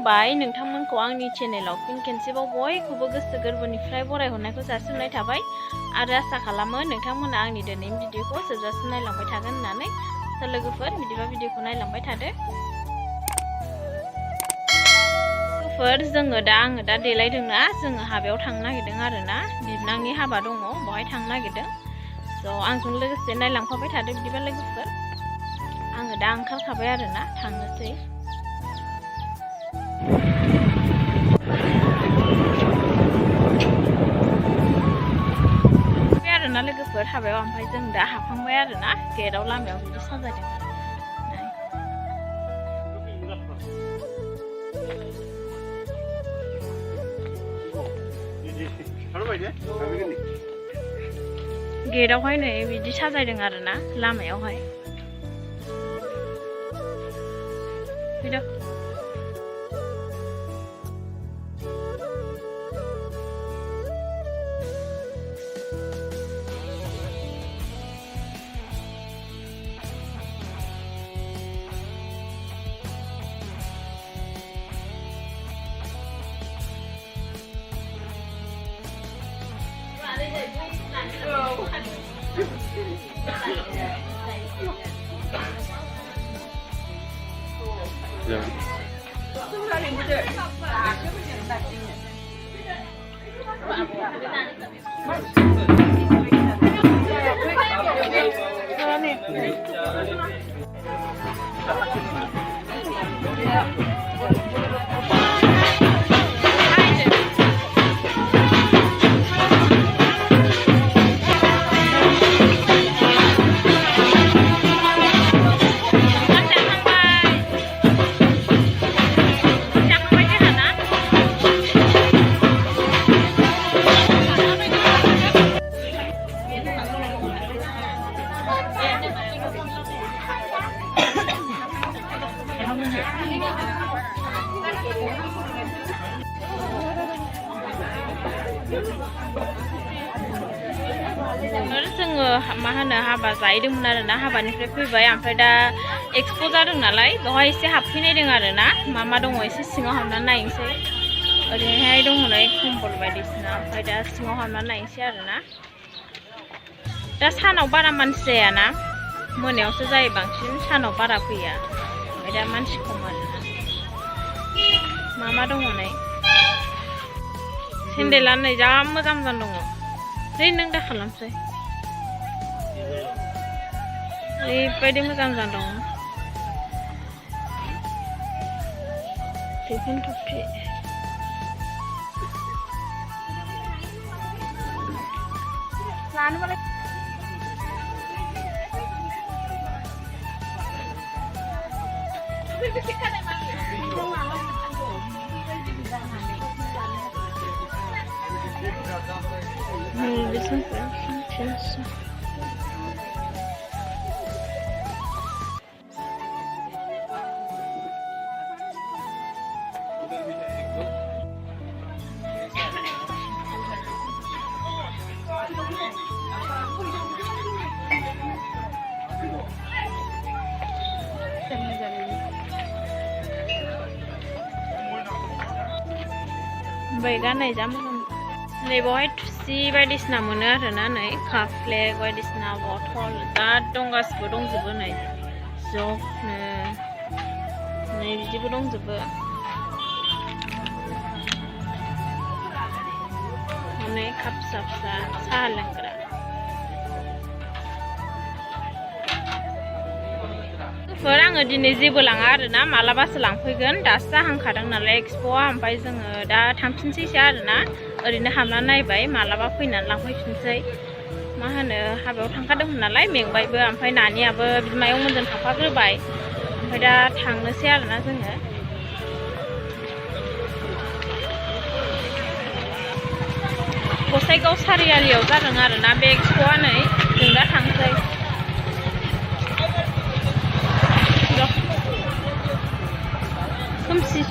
खुलुमबाय नोंथांमोनखौ आंनि चेनेलाव फिन खेनसेबाव बयखौबो गोसो गोरबोनिफ्राय बरायहरनायखौ जासिनाय थाबाय आरो आसा खालामो नोंथांमोना आंनि दिनैनि भिडिअखौ जोबजासिम नायलांबाय थागोन होननानै लोगोफोर बिदिबा भिडिअखौ नायलांबाय थादो। लोगोफोर आङो दा देलायदोंना जोङो हाबायाव थांनो नागिरदों आरोना बिबनांनि हाबा दङ बेवहाय थांनो नागिरदों। स' आंजों लोगोसे नायलांफाबाय थादो बिदिबा लोगोफोर आङो दा ओंखारखाबाय आरोना थांनोसै। आरोना लोगोफोर हाबायाव ओमफ्राय जों दा हाबखांबाय आरोना गेटआव लामायाव बिदि साजायदों। गेटआवहाय नै बिदि साजायदों आरोना लामायावहाय जोङो मा होनो हाबा जाहैदोंमोन आरोना हाबानिफ्राय फैबाय ओमफ्राय दा एक्सप' जादों नालाय बेवहाय एसे हाबफैनायदों आरोना मा दङ एसे सिङाव हाबनानै नायनोसै। ओरैहाय दङ नै कम्बल बायदिसिना ओमफ्राय दा सिङाव हाबनानै नायनोसै आरोना। दा सानाव बारा मानसि जायाना मोनायावसो जायो बांसिन सानाव बारा फैया ओमफ्राय दा मानसि खम आरोना। मा दङ नै सेन्देला नै जा मोजां दङ जै नों दा खालामसै ओरैबायदि मोजां दं। टिफिन टफि लानोबालाय बैगा जा मोजां नै बेवहाय थुसि बायदिसिना मोनो आरोना नै काप प्लेट बायदिसिना बथल दा दं गासिबो दंजोबो नै जगनो नै बिदिबो दंजोबो नै काप फिसा फिसा साहा लोंग्रा। आङो दिनै जेबो लाङा आरोना मालाबासो लांफैगोन दासो जाहांखादों नालाय एक्सप'आ ओमफ्राय जोङो दा थांफिनसैसो आरोना ओरैनो हाबनानै नायबाय मालाबा फैनानै लांफैफिनसै। मा होनो हाबायाव थांखादोंमोन नालाय मेंबायबो ओमफ्राय नानियाबो बिमायं मोनजों थांफाग्रोबाय ओमफ्राय दा थांनोसै आरोना जोङो। गसाइगाव सारियालियाव जादों आरोना बे एक्सप'आ नै जों दा थांसै। खोमसि